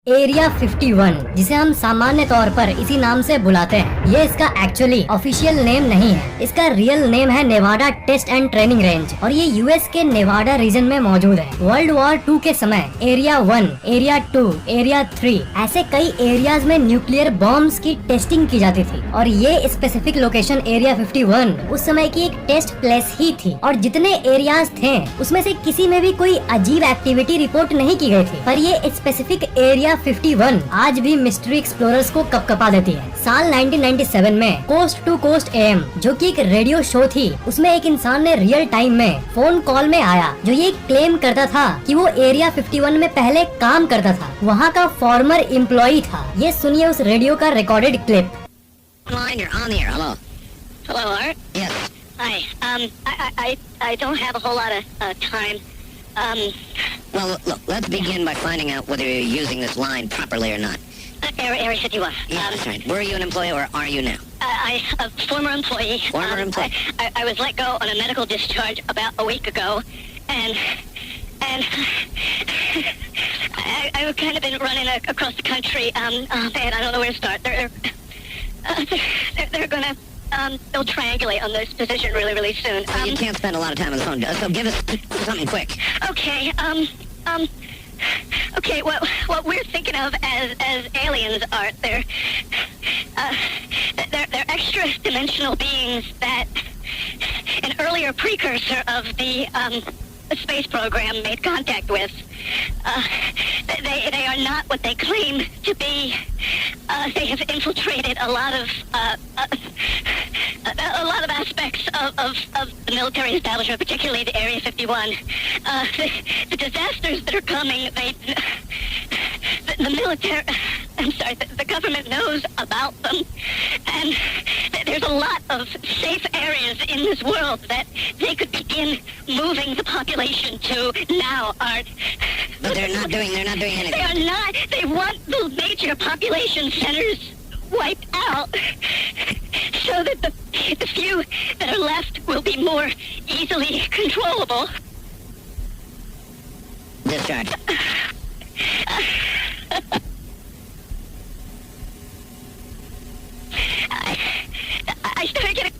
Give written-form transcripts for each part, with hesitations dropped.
Area 51, जिसे हम सामान्य तौर पर इसी नाम से बुलाते हैं, ये इसका एक्चुअली ऑफिशियल नेम नहीं है। इसका रियल नेम है Nevada test and training range और ये यूएस के नेवाडा रीजन में मौजूद है। वर्ल्ड वॉर 2 के समय एरिया 1, एरिया 2, एरिया 3 ऐसे कई एरियाज में न्यूक्लियर बॉम्ब्स की टेस्टिंग की जाती थी और ये स्पेसिफिक लोकेशन एरिया 51 उस समय की एक टेस्ट प्लेस ही थी। और जितने एरियाज थे उसमें से किसी में भी कोई अजीब एक्टिविटी रिपोर्ट नहीं की गई थी, पर ये स्पेसिफिक एरिया 51 आज भी मिस्ट्री एक्सप्लोरर्स को कपकपा देती है। साल 1997 में कोस्ट टू कोस्ट एएम, जो कि एक रेडियो शो थी, उसमें एक इंसान ने रियल टाइम में फोन कॉल में आया जो ये क्लेम करता था कि वो एरिया 51 में पहले काम करता था, वहाँ का फॉर्मर एम्प्लॉई था। ये सुनिए उस रेडियो का recorded clip. Hello, Art? Yes. Hi. I don't have a whole lot of time. Well, look, let's begin by finding out whether you're using this line properly or not. Area 51. Yeah, that's right. Were you an employee or are you now? A former employee. Former employee. I was let go on a medical discharge about a week ago, and I've kind of been running across the country. Man, I don't know where to start. They're gonna. They'll triangulate on this position really soon. So you can't spend a lot of time on the phone, so give us something quick. Okay, okay, what we're thinking of as aliens are, they're extra-dimensional beings that an earlier precursor of the space program made contact with. They are not what they claim to be. They have infiltrated a lot of aspects of the military establishment, particularly the Area 51. The disasters that are coming, the military, the government knows about them, and there's a lot of safe areas in this world that they could begin moving the population to now, Art. But they're not doing anything. They are not. They want the major population centers wiped out so that the few that are left will be more easily controllable. Discharge. I started getting...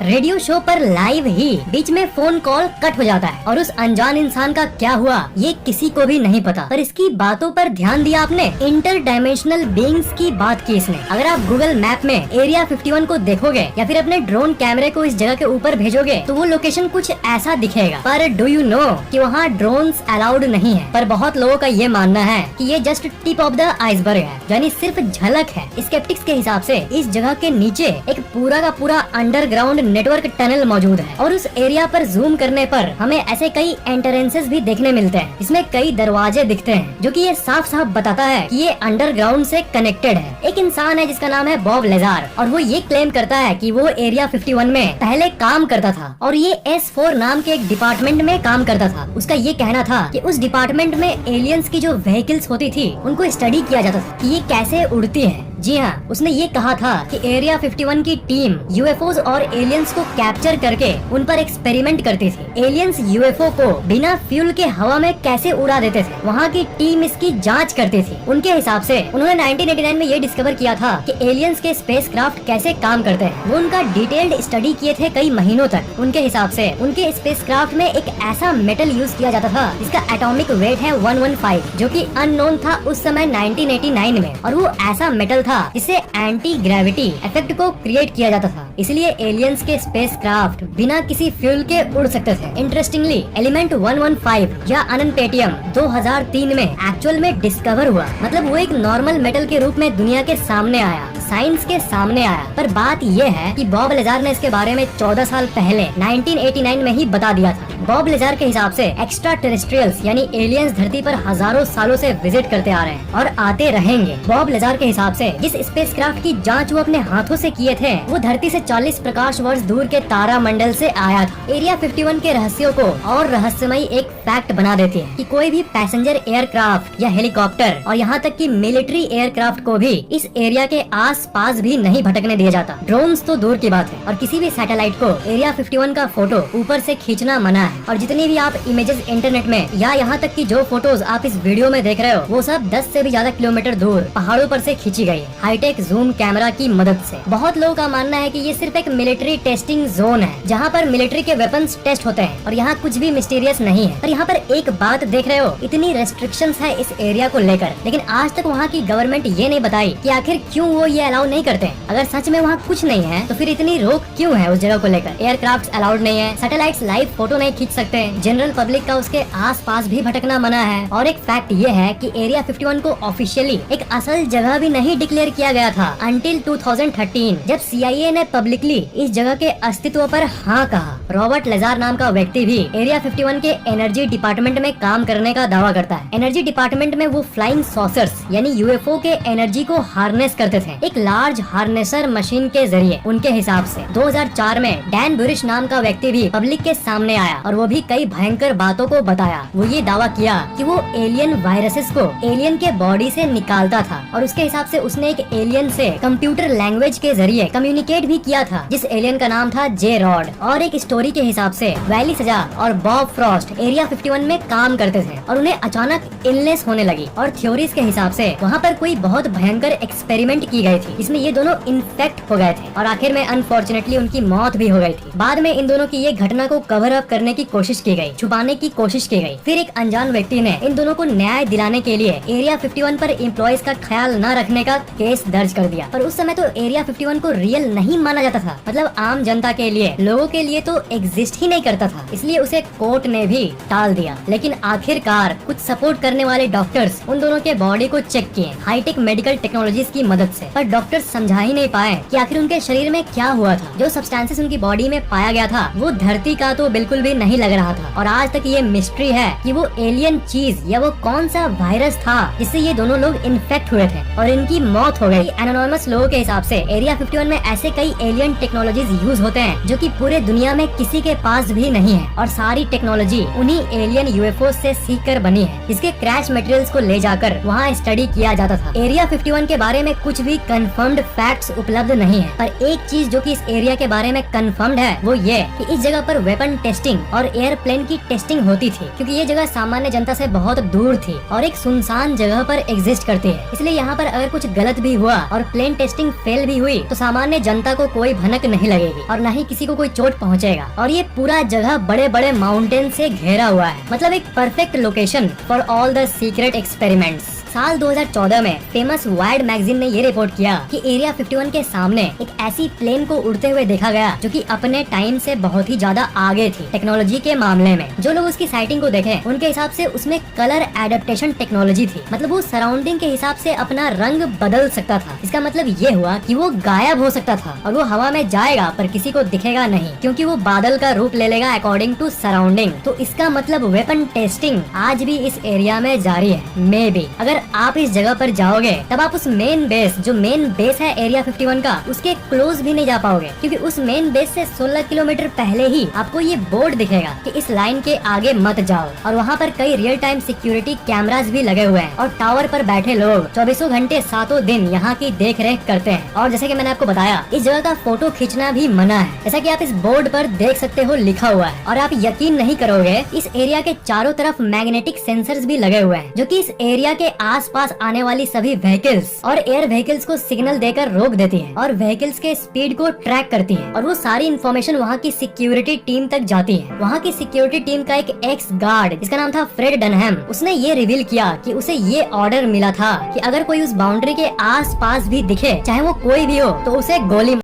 radio show पर live ही बीच में phone call cut हो जाता है और उस अनजान इंसान का क्या हुआ ये किसी को भी नहीं पता। पर इसकी बातों पर ध्यान दिया आपने? इंटर डायमेंशनल बीइंग्स की बात की इसने। अगर आप गूगल मैप में एरिया 51 को देखोगे या फिर अपने ड्रोन कैमरे को इस जगह के ऊपर भेजोगे तो वो लोकेशन कुछ ऐसा दिखेगा। पर डू यू नो कि वहाँ ड्रोन्स अलाउड नहीं है। पर बहुत लोगों का ये मानना है कि ये just tip of the iceberg है, यानी सिर्फ झलक है। स्केप्टिक्स के हिसाब से इस जगह के नीचे एक पूरा का पूरा अंडरग्राउंड नेटवर्क टनल मौजूद है और उस एरिया पर जूम करने पर हमें ऐसे कई एंट्रेंसेस भी देखने मिलते हैं। इसमें कई दरवाजे दिखते हैं जो कि ये साफ साफ बताता है कि ये अंडरग्राउंड से कनेक्टेड है। एक इंसान है जिसका नाम है बॉब लेजार और वो ये क्लेम करता है कि वो एरिया 51 में पहले काम करता था और ये S4 नाम के एक डिपार्टमेंट में काम करता था। उसका ये कहना था कि उस डिपार्टमेंट में एलियंस की जो व्हीकल्स होती थी उनको स्टडी किया जाता था कि ये कैसे उड़ती है। जी हाँ, उसने ये कहा था कि एरिया 51 की टीम यूएफओज और एलियंस को कैप्चर करके उन पर एक्सपेरिमेंट करती थी। एलियंस यूएफओ को बिना फ्यूल के हवा में कैसे उड़ा देते थे, वहाँ की टीम इसकी जांच करती थी। उनके हिसाब से उन्होंने 1989 में ये डिस्कवर किया था कि एलियंस के स्पेसक्राफ्ट कैसे काम करते हैं। वो उनका डिटेल्ड स्टडी किए थे कई महीनों तक। उनके हिसाब से उनके स्पेसक्राफ्ट में एक ऐसा मेटल यूज किया जाता था जिसका एटॉमिक वेट है 115, जो कि अननोन था उस समय 1989 में। और वो ऐसा मेटल था जिससे एंटी ग्रेविटी इफेक्ट को क्रिएट किया जाता था, इसलिए एलियंस के स्पेसक्राफ्ट बिना किसी फ्यूल के उड़ सकते थे। इंटरेस्टिंगली एलिमेंट 115 या अननपेटियम 2003 में एक्चुअल में डिस्कवर हुआ। मतलब वो एक नॉर्मल मेटल के रूप में दुनिया के सामने आया, साइंस के सामने आया। पर बात ये है कि बॉब लेजार ने इसके बारे में 14 साल पहले 1989 में ही बता दिया था। बॉब लेजार के हिसाब से एक्स्ट्रा टेरेस्ट्रियल्स यानी एलियंस धरती पर हजारों सालों से विजिट करते आ रहे हैं और आते रहेंगे। बॉब लेजार के हिसाब से जिस स्पेसक्राफ्ट की जांच वो अपने हाथों से किए थे वो धरती से 40 प्रकाश वर्ष दूर के तारा मंडल से आया था। एरिया 51 के रहस्यों को और रहस्यमयी एक फैक्ट बना देती है कि कोई भी पैसेंजर एयरक्राफ्ट या हेलीकॉप्टर और यहाँ तक कि मिलिट्री एयरक्राफ्ट को भी इस एरिया के आस पास भी नहीं भटकने दिया जाता। ड्रोन्स तो दूर की बात है और किसी भी सैटेलाइट को एरिया 51 का फोटो ऊपर से खींचना मना है। है। और जितनी भी आप इमेजेस इंटरनेट में या यहाँ तक कि जो फोटोज आप इस वीडियो में देख रहे हो वो सब 10 से भी ज्यादा किलोमीटर दूर पहाड़ों पर से खींची गई है हाईटेक जूम कैमरा की मदद से। बहुत लोगों का मानना है कि ये सिर्फ एक मिलिट्री टेस्टिंग जोन है जहाँ पर मिलिट्री के वेपन्स टेस्ट होते हैं और यहाँ कुछ भी मिस्टीरियस नहीं है। पर यहाँ पर एक बात देख रहे हो, इतनी रेस्ट्रिक्शंस है इस एरिया को लेकर, लेकिन आज तक वहाँ की गवर्नमेंट ये नहीं बताई कि आखिर क्यों वो ये अलाउ नहीं करते। अगर सच में वहाँ कुछ नहीं है तो फिर इतनी रोक क्यों है उस जगह को लेकर। एयरक्राफ्ट अलाउड नहीं है, सैटेलाइट्स लाइव फोटो नहीं खींच सकते, जनरल पब्लिक का उसके आस पास भी भटकना मना है। और एक फैक्ट ये है कि एरिया 51 को ऑफिशियली एक असल जगह भी नहीं डिक्लेयर किया गया था अंटिल 2013, जब CIA ने पब्लिकली इस जगह के अस्तित्व पर हाँ कहा। रॉबर्ट लेजार नाम का व्यक्ति भी एरिया 51 के एनर्जी डिपार्टमेंट में काम करने का दावा करता है। एनर्जी डिपार्टमेंट में वो फ्लाइंग सॉसर्स यानी UFO के एनर्जी को हार्नेस करते थे एक लार्ज हार्नेसर मशीन के जरिए। उनके हिसाब से 2004 में डैन बुरिश नाम का व्यक्ति भी पब्लिक के सामने आया और वो भी कई भयंकर बातों को बताया। वो ये दावा किया कि वो एलियन वायरसेस को एलियन के बॉडी से निकालता था और उसके हिसाब से उसने एक एलियन से कंप्यूटर लैंग्वेज के जरिए कम्युनिकेट भी किया था जिस एलियन का नाम था जे रॉड। और एक स्टोरी के हिसाब से वैली सजा और बॉब फ्रॉस्ट एरिया 51 में काम करते थे और उन्हें अचानक इलनेस होने लगी और थ्योरीज के हिसाब से वहाँ पर कोई बहुत भयंकर एक्सपेरिमेंट की गई थी जिसमें ये दोनों इन्फेक्ट हो गए थे और आखिर में अनफॉर्चुनेटली उनकी मौत भी हो गई थी। बाद में इन दोनों की ये घटना को कवर अप करने की कोशिश की गई, छुपाने की कोशिश की गई। फिर एक अनजान व्यक्ति ने इन दोनों को न्याय दिलाने के लिए एरिया 51 पर एम्प्लॉइज का ख्याल न रखने का केस दर्ज कर दिया। पर उस समय तो एरिया 51 को रियल नहीं माना जाता था, मतलब आम जनता के लिए, लोगों के लिए तो एग्जिस्ट ही नहीं करता था, इसलिए उसे कोर्ट ने भी टाल दिया। लेकिन आखिरकार कुछ सपोर्ट करने वाले डॉक्टर्स उन दोनों के बॉडी को चेक किए हाईटेक मेडिकल टेक्नोलॉजीज की मदद से, पर डॉक्टर्स समझा ही नहीं पाए कि आखिर उनके शरीर में क्या हुआ था। जो सब्सटेंसेस उनकी बॉडी में पाया गया था वो धरती का तो बिल्कुल भी नहीं लग रहा था और आज तक ये मिस्ट्री है कि वो एलियन चीज या वो कौन सा वायरस था जिससे ये दोनों लोग इन्फेक्ट हुए थे और इनकी मौत हो गई। एनोनिमस लोगों के हिसाब से एरिया 51 में ऐसे कई एलियन टेक्नोलॉजीज यूज होते हैं जो कि पूरे दुनिया में किसी के पास भी नहीं है और सारी टेक्नोलॉजी उन्हीं एलियन UFO से सीख कर बनी है जिसके क्रैश मटेरियल्स को ले जाकर वहाँ स्टडी किया जाता था। एरिया 51 के बारे में कुछ भी कंफर्म्ड फैक्ट्स उपलब्ध नहीं है, पर एक चीज जो कि इस एरिया के बारे में कंफर्म्ड है वो ये कि इस जगह पर वेपन टेस्टिंग और एयरप्लेन की टेस्टिंग होती थी क्योंकि ये जगह सामान्य जनता से बहुत दूर थी और एक सुनसान जगह पर एग्जिस्ट करती है। इसलिए यहाँ पर अगर कुछ गलत भी हुआ और प्लेन टेस्टिंग फेल भी हुई तो सामान्य जनता को कोई भनक नहीं लगेगी और न ही किसी को कोई चोट पहुँचेगा। और ये पूरा जगह बड़े बड़े माउंटेन से घेरा हुआ है, मतलब एक perfect location for all the secret experiments. साल 2014 में फेमस वाइड मैगजीन ने ये रिपोर्ट किया कि एरिया 51 के सामने एक ऐसी प्लेन को उड़ते हुए देखा गया जो कि अपने टाइम से बहुत ही ज्यादा आगे थी टेक्नोलॉजी के मामले में। जो लोग उसकी साइटिंग को देखे उनके हिसाब से उसमें कलर एडेप्टेशन टेक्नोलॉजी थी, मतलब वो सराउंडिंग के हिसाब से अपना रंग बदल सकता था। इसका मतलब ये हुआ कि वो गायब हो सकता था और वो हवा में जाएगा पर किसी को दिखेगा नहीं क्योंकि वो बादल का रूप ले लेगा अकॉर्डिंग टू सराउंडिंग। तो इसका मतलब वेपन टेस्टिंग आज भी इस एरिया में जारी है। मे बी अगर आप इस जगह पर जाओगे तब आप उस मेन बेस, जो मेन बेस है एरिया 51 का, उसके क्लोज भी नहीं जा पाओगे क्योंकि उस मेन बेस से 16 किलोमीटर पहले ही आपको ये बोर्ड दिखेगा कि इस लाइन के आगे मत जाओ। और वहाँ पर कई रियल टाइम सिक्योरिटी कैमरास भी लगे हुए हैं और टावर पर बैठे लोग 24 घंटे 7 दिन यहाँ की देख रेख करते हैं। और जैसे कि मैंने आपको बताया इस जगह का फोटो खींचना भी मना है, जैसा कि आप इस बोर्ड पर देख सकते हो लिखा हुआ है। और आप यकीन नहीं करोगे इस एरिया के चारों तरफ मैग्नेटिक सेंसर्स भी लगे हुए हैं जो कि इस एरिया के आसपास आने वाली सभी व्हीकल्स और एयर व्हीकल्स को सिग्नल देकर रोक देती है और व्हीकल्स के स्पीड को ट्रैक करती है और वो सारी इन्फॉर्मेशन वहाँ की सिक्योरिटी टीम तक जाती है। वहाँ की सिक्योरिटी टीम का एक एक्स गार्ड जिसका नाम था फ्रेड डनहैम, उसने ये रिवील किया कि उसे ये ऑर्डर मिला था कि अगर कोई उस बाउंड्री के आस पास भी दिखे, चाहे वो कोई भी हो, तो उसे गोली